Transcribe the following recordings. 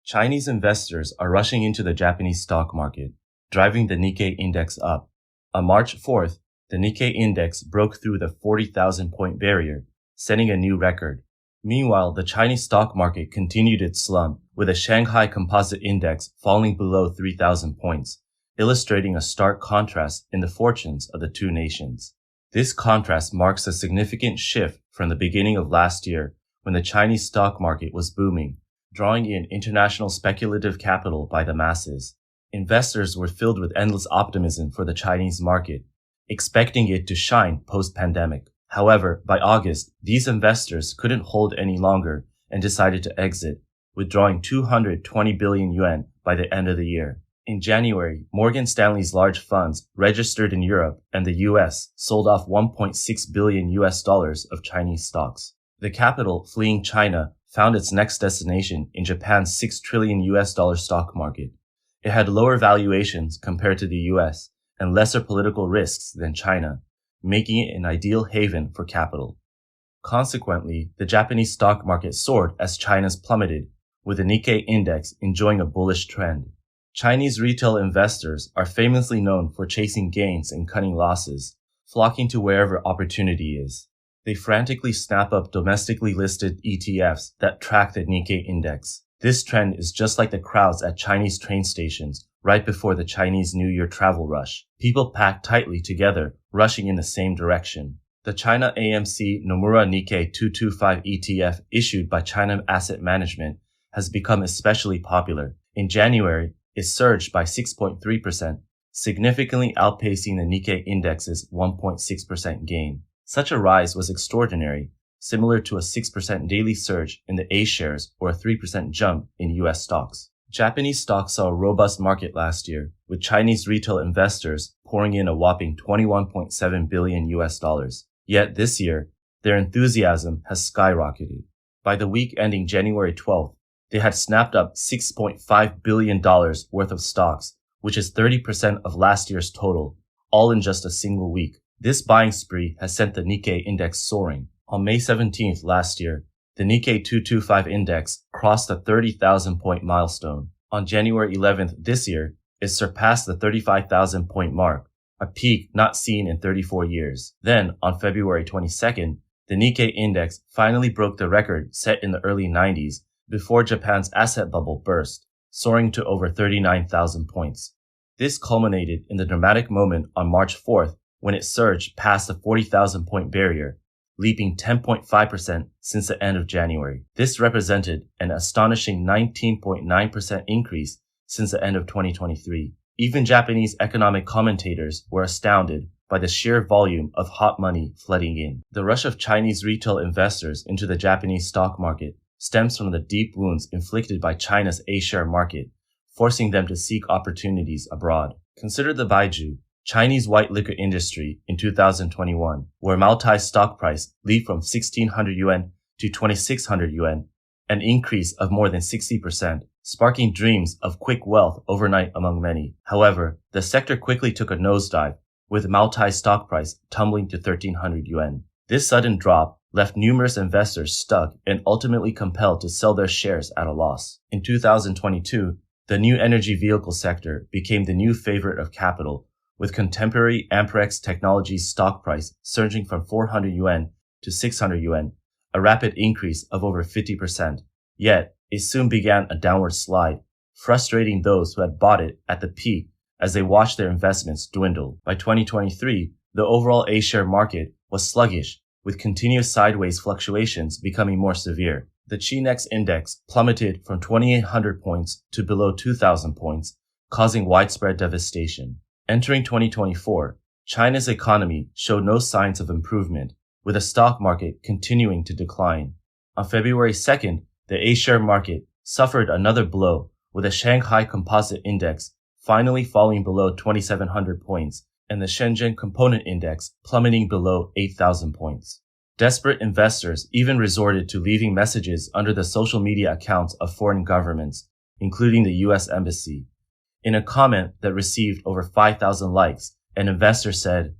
Chinese investors are rushing into the Japanese stock market, driving the Nikkei index up. On March 4th, the Nikkei index broke through the 40,000-point barrier, setting a new record. Meanwhile, the Chinese stock market continued its slump, with the Shanghai Composite Index falling below 3,000 points, illustrating a stark contrast in the fortunes of the two nations. This contrast marks a significant shift from the beginning of last year, when the Chinese stock market was booming, drawing in international speculative capital by the masses. Investors were filled with endless optimism for the Chinese market, expecting it to shine post-pandemic. However, by August, these investors couldn't hold any longer and decided to exit, withdrawing 220 billion yuan by the end of the year. In January, Morgan Stanley's large funds registered in Europe and the US sold off $1.6 billion of Chinese stocks. The capital fleeing China found its next destination in Japan's $6 trillion stock market. It had lower valuations compared to the US and lesser political risks than China, making it an ideal haven for capital. Consequently, the Japanese stock market soared as China's plummeted, with the Nikkei index enjoying a bullish trend. Chinese retail investors are famously known for chasing gains and cutting losses, flocking to wherever opportunity is. They frantically snap up domestically listed ETFs that track the Nikkei index. This trend is just like the crowds at Chinese train stations right before the Chinese New Year travel rush. People packed tightly together, rushing in the same direction. The China AMC Nomura Nikkei 225 ETF issued by China Asset Management has become especially popular. In January, it surged by 6.3%, significantly outpacing the Nikkei index's 1.6% gain. Such a rise was extraordinary, similar to a 6% daily surge in the A-shares or a 3% jump in US stocks. Japanese stocks saw a robust market last year, with Chinese retail investors pouring in a whopping $21.7 billion. Yet this year, their enthusiasm has skyrocketed. By the week ending January 12th, they had snapped up $6.5 billion worth of stocks, which is 30% of last year's total, all in just a single week. This buying spree has sent the Nikkei index soaring. On May 17th last year, the Nikkei 225 index crossed the 30,000-point milestone. On January 11th this year, it surpassed the 35,000-point mark, a peak not seen in 34 years. Then, on February 22nd, the Nikkei index finally broke the record set in the early 90s before Japan's asset bubble burst, soaring to over 39,000 points. This culminated in the dramatic moment on March 4th when it surged past the 40,000-point barrier, leaping 10.5% since the end of January. This represented an astonishing 19.9% increase since the end of 2023. Even Japanese economic commentators were astounded by the sheer volume of hot money flooding in. The rush of Chinese retail investors into the Japanese stock market stems from the deep wounds inflicted by China's A-share market, forcing them to seek opportunities abroad. Consider the Baiju, Chinese white liquor industry in 2021, where Maotai's stock price leaped from 1,600 yuan to 2,600 yuan, an increase of more than 60%, sparking dreams of quick wealth overnight among many. However, the sector quickly took a nosedive, with Maotai's stock price tumbling to 1,300 yuan. This sudden drop left numerous investors stuck and ultimately compelled to sell their shares at a loss. In 2022, the new energy vehicle sector became the new favorite of capital, with contemporary Amperex Technologies stock price surging from 400 yuan to 600 yuan, a rapid increase of over 50%. Yet, it soon began a downward slide, frustrating those who had bought it at the peak as they watched their investments dwindle. By 2023, the overall A-share market was sluggish, with continuous sideways fluctuations becoming more severe. The Chinex index plummeted from 2,800 points to below 2,000 points, causing widespread devastation. Entering 2024, China's economy showed no signs of improvement, with the stock market continuing to decline. On February 2nd, the A-share market suffered another blow, with the Shanghai Composite Index finally falling below 2,700 points and the Shenzhen Component Index plummeting below 8,000 points. Desperate investors even resorted to leaving messages under the social media accounts of foreign governments, including the US Embassy. In a comment that received over 5,000 likes, an investor said,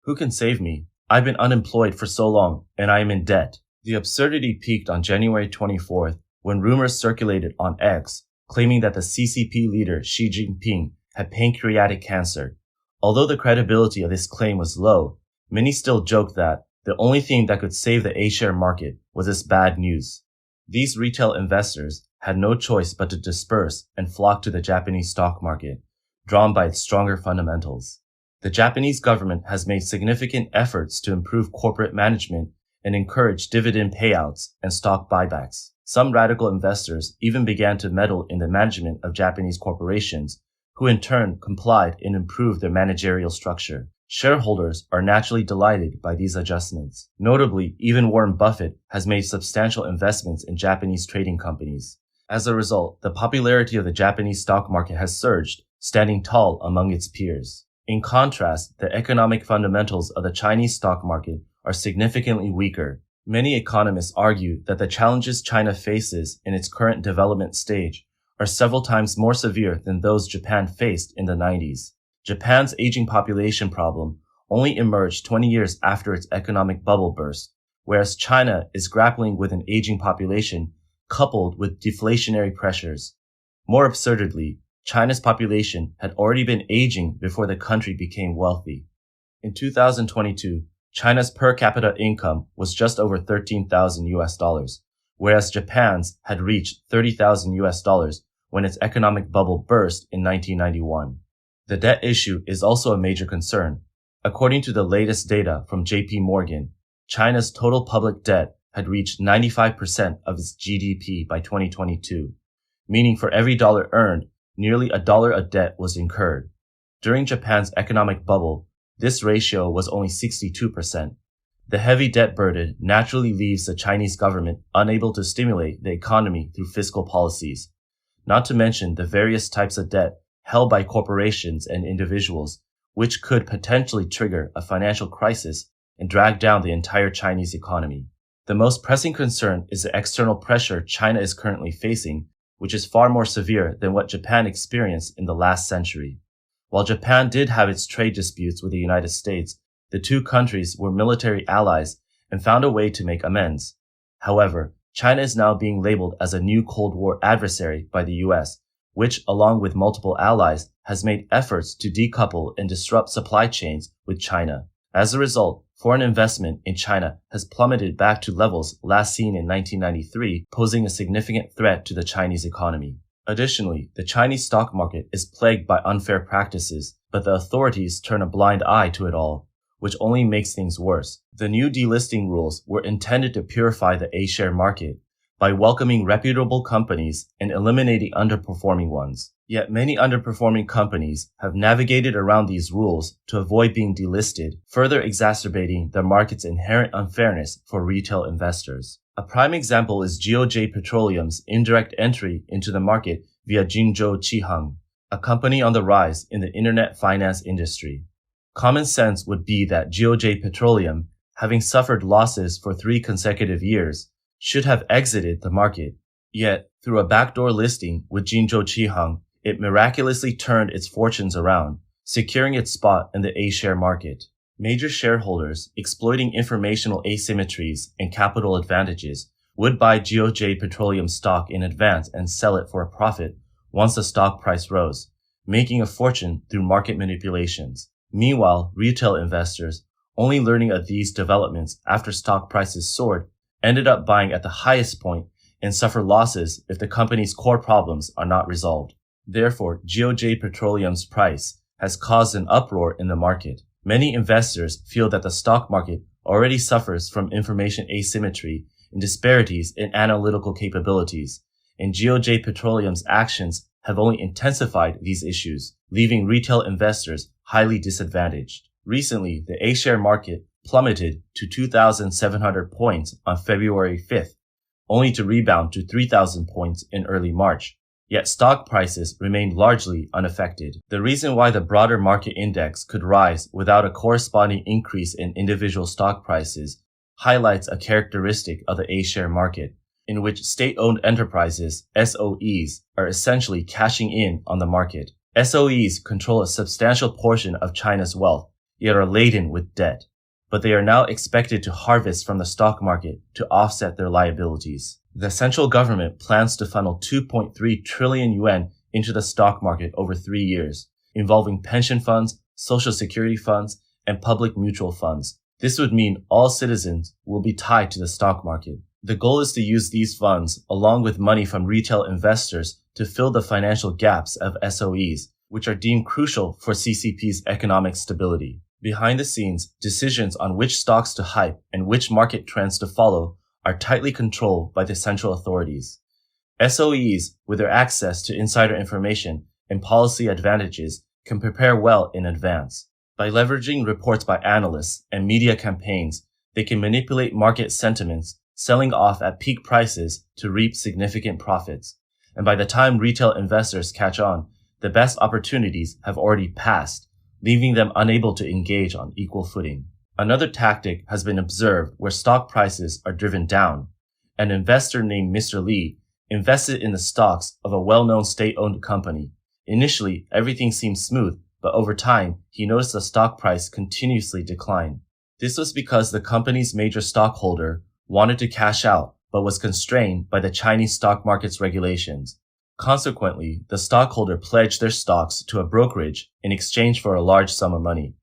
"Who can save me? I've been unemployed for so long, and I am in debt." The absurdity peaked on January 24th when rumors circulated on X claiming that the CCP leader Xi Jinping had pancreatic cancer. Although the credibility of this claim was low, many still joked that the only thing that could save the A-share market was this bad news. These retail investors had no choice but to disperse and flock to the Japanese stock market, drawn by its stronger fundamentals. The Japanese government has made significant efforts to improve corporate management and encourage dividend payouts and stock buybacks. Some radical investors even began to meddle in the management of Japanese corporations, who in turn complied and improved their managerial structure. Shareholders are naturally delighted by these adjustments. Notably, even Warren Buffett has made substantial investments in Japanese trading companies. As a result, the popularity of the Japanese stock market has surged, standing tall among its peers. In contrast, the economic fundamentals of the Chinese stock market are significantly weaker. Many economists argue that the challenges China faces in its current development stage are several times more severe than those Japan faced in the 90s. Japan's aging population problem only emerged 20 years after its economic bubble burst, whereas China is grappling with an aging population coupled with deflationary pressures. More absurdly, China's population had already been aging before the country became wealthy. In 2022, China's per capita income was just over $13,000, whereas Japan's had reached $30,000 when its economic bubble burst in 1991. The debt issue is also a major concern. According to the latest data from JP Morgan, China's total public debt had reached 95% of its GDP by 2022, meaning for every dollar earned, nearly $1 of debt was incurred. During Japan's economic bubble, this ratio was only 62%. The heavy debt burden naturally leaves the Chinese government unable to stimulate the economy through fiscal policies, not to mention the various types of debt held by corporations and individuals, which could potentially trigger a financial crisis and drag down the entire Chinese economy. The most pressing concern is the external pressure China is currently facing, which is far more severe than what Japan experienced in the last century. While Japan did have its trade disputes with the United States, the two countries were military allies and found a way to make amends. However, China is now being labeled as a new Cold War adversary by the US, which, along with multiple allies, has made efforts to decouple and disrupt supply chains with China. As a result, foreign investment in China has plummeted back to levels last seen in 1993, posing a significant threat to the Chinese economy. Additionally, the Chinese stock market is plagued by unfair practices, but the authorities turn a blind eye to it all, which only makes things worse. The new delisting rules were intended to purify the A-share market by welcoming reputable companies and eliminating underperforming ones. Yet many underperforming companies have navigated around these rules to avoid being delisted, further exacerbating the market's inherent unfairness for retail investors. A prime example is GOJ Petroleum's indirect entry into the market via Jinzhou Qihang, a company on the rise in the internet finance industry. Common sense would be that GOJ Petroleum, having suffered losses for 3 consecutive years, should have exited the market. Yet, through a backdoor listing with Jinzhou Qihang, it miraculously turned its fortunes around, securing its spot in the A-share market. Major shareholders, exploiting informational asymmetries and capital advantages, would buy GOJ Petroleum stock in advance and sell it for a profit once the stock price rose, making a fortune through market manipulations. Meanwhile, retail investors, only learning of these developments after stock prices soared, ended up buying at the highest point and suffer losses if the company's core problems are not resolved. Therefore, GOJ Petroleum's price has caused an uproar in the market. Many investors feel that the stock market already suffers from information asymmetry and disparities in analytical capabilities, and GOJ Petroleum's actions have only intensified these issues, leaving retail investors highly disadvantaged. Recently, the A-share market plummeted to 2,700 points on February 5th, only to rebound to 3,000 points in early March. Yet stock prices remained largely unaffected. The reason why the broader market index could rise without a corresponding increase in individual stock prices highlights a characteristic of the A-share market, in which state-owned enterprises, SOEs, are essentially cashing in on the market. SOEs control a substantial portion of China's wealth, yet are laden with debt. but they are now expected to harvest from the stock market to offset their liabilities. The central government plans to funnel 2.3 trillion yuan into the stock market over 3 years, involving pension funds, social security funds, and public mutual funds. This would mean all citizens will be tied to the stock market. The goal is to use these funds, along with money from retail investors, to fill the financial gaps of SOEs, which are deemed crucial for CCP's economic stability. Behind the scenes, decisions on which stocks to hype and which market trends to follow are tightly controlled by the central authorities. SOEs, with their access to insider information and policy advantages, can prepare well in advance. By leveraging reports by analysts and media campaigns, they can manipulate market sentiments, selling off at peak prices to reap significant profits. And by the time retail investors catch on, the best opportunities have already passed, leaving them unable to engage on equal footing. Another tactic has been observed where stock prices are driven down. An investor named Mr. Li invested in the stocks of a well-known state-owned company. Initially, everything seemed smooth, but over time, he noticed the stock price continuously decline. This was because the company's major stockholder wanted to cash out, but was constrained by the Chinese stock market's regulations. Consequently, the stockholder pledged their stocks to a brokerage in exchange for a large sum of money.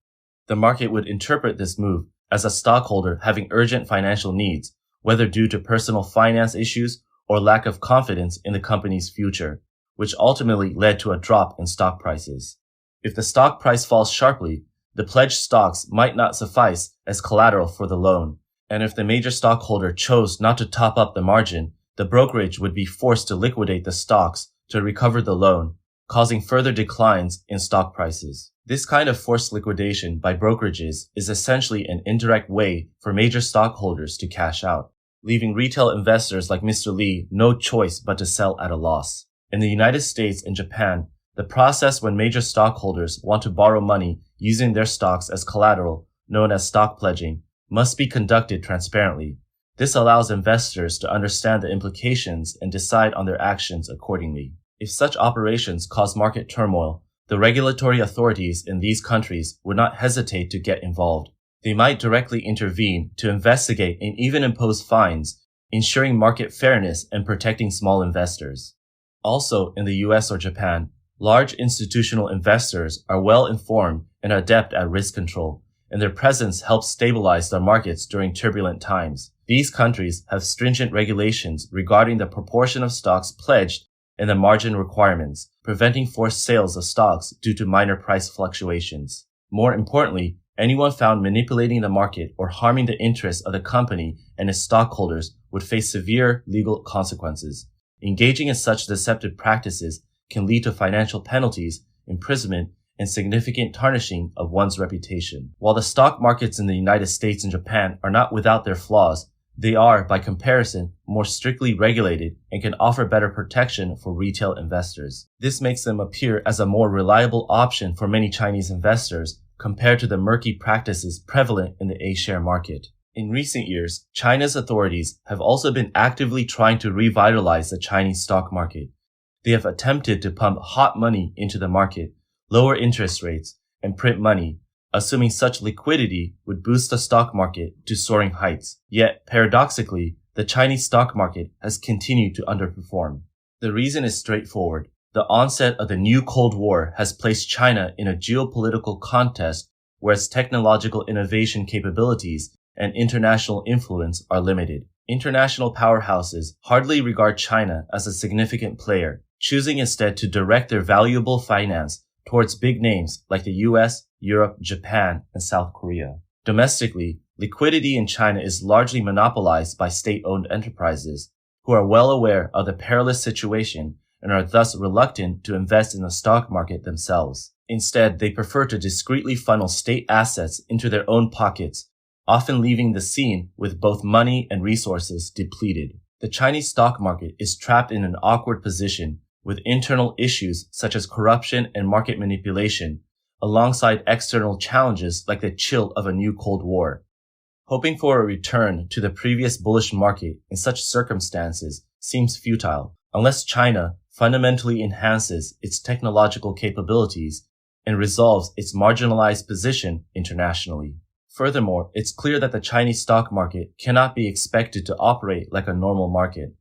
The market would interpret this move as a stockholder having urgent financial needs, whether due to personal finance issues or lack of confidence in the company's future, which ultimately led to a drop in stock prices. If the stock price falls sharply, the pledged stocks might not suffice as collateral for the loan, and if the major stockholder chose not to top up the margin, the brokerage would be forced to liquidate the stocks to recover the loan, causing further declines in stock prices. This kind of forced liquidation by brokerages is essentially an indirect way for major stockholders to cash out, leaving retail investors like Mr. Li no choice but to sell at a loss. In the United States and Japan, the process when major stockholders want to borrow money using their stocks as collateral, known as stock pledging, must be conducted transparently. This allows investors to understand the implications and decide on their actions accordingly. If such operations cause market turmoil, the regulatory authorities in these countries would not hesitate to get involved. They might directly intervene to investigate and even impose fines, ensuring market fairness and protecting small investors. Also, in the US or Japan, large institutional investors are well informed and adept at risk control, and their presence helps stabilize the markets during turbulent times. These countries have stringent regulations regarding the proportion of stocks pledged and the margin requirements, preventing forced sales of stocks due to minor price fluctuations. More importantly, anyone found manipulating the market or harming the interests of the company and its stockholders would face severe legal consequences. Engaging in such deceptive practices can lead to financial penalties, imprisonment, and significant tarnishing of one's reputation. While the stock markets in the United States and Japan are not without their flaws, they are, by comparison, more strictly regulated and can offer better protection for retail investors. This makes them appear as a more reliable option for many Chinese investors compared to the murky practices prevalent in the A-share market. In recent years, China's authorities have also been actively trying to revitalize the Chinese stock market. They have attempted to pump hot money into the market, lower interest rates, and print money, assuming such liquidity would boost the stock market to soaring heights. Yet, paradoxically, the Chinese stock market has continued to underperform. The reason is straightforward. The onset of the new Cold War has placed China in a geopolitical contest where its technological innovation capabilities and international influence are limited. International powerhouses hardly regard China as a significant player, choosing instead to direct their valuable finance towards big names like the US, Europe, Japan, and South Korea. Domestically, liquidity in China is largely monopolized by state-owned enterprises, who are well aware of the perilous situation and are thus reluctant to invest in the stock market themselves. Instead, they prefer to discreetly funnel state assets into their own pockets, often leaving the scene with both money and resources depleted. The Chinese stock market is trapped in an awkward position, with internal issues such as corruption and market manipulation, alongside external challenges like the chill of a new Cold War. Hoping for a return to the previous bullish market in such circumstances seems futile, unless China fundamentally enhances its technological capabilities and resolves its marginalized position internationally. Furthermore, it's clear that the Chinese stock market cannot be expected to operate like a normal market.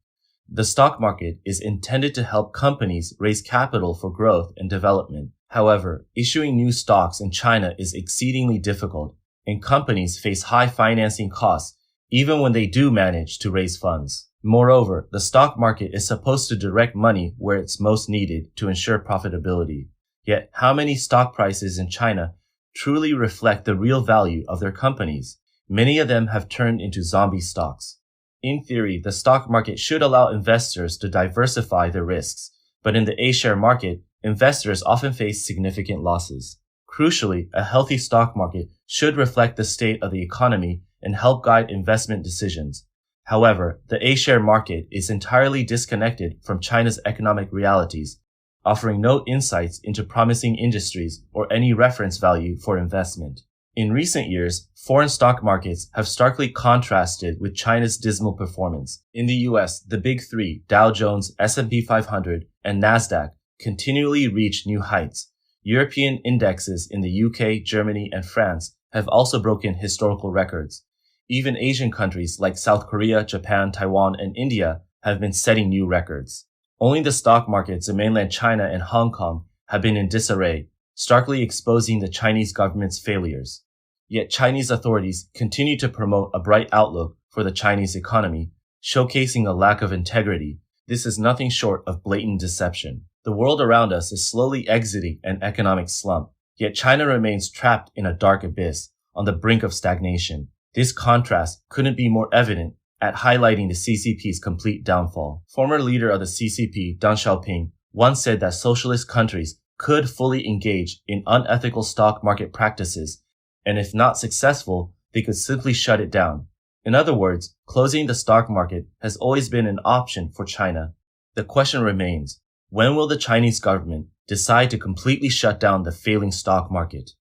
The stock market is intended to help companies raise capital for growth and development. However, issuing new stocks in China is exceedingly difficult, and companies face high financing costs even when they do manage to raise funds. Moreover, the stock market is supposed to direct money where it's most needed to ensure profitability. Yet, how many stock prices in China truly reflect the real value of their companies? Many of them have turned into zombie stocks. In theory, the stock market should allow investors to diversify their risks, but in the A-share market, investors often face significant losses. Crucially, a healthy stock market should reflect the state of the economy and help guide investment decisions. However, the A-share market is entirely disconnected from China's economic realities, offering no insights into promising industries or any reference value for investment. In recent years, foreign stock markets have starkly contrasted with China's dismal performance. In the US, the big three, Dow Jones, S&P 500, and Nasdaq, continually reach new heights. European indexes in the UK, Germany, and France have also broken historical records. Even Asian countries like South Korea, Japan, Taiwan, and India have been setting new records. Only the stock markets in mainland China and Hong Kong have been in disarray, starkly exposing the Chinese government's failures. Yet Chinese authorities continue to promote a bright outlook for the Chinese economy, showcasing a lack of integrity. This is nothing short of blatant deception. The world around us is slowly exiting an economic slump, yet China remains trapped in a dark abyss on the brink of stagnation. This contrast couldn't be more evident at highlighting the CCP's complete downfall. Former leader of the CCP, Deng Xiaoping, once said that socialist countries could fully engage in unethical stock market practices, and if not successful, they could simply shut it down. In other words, closing the stock market has always been an option for China. The question remains, when will the Chinese government decide to completely shut down the failing stock market?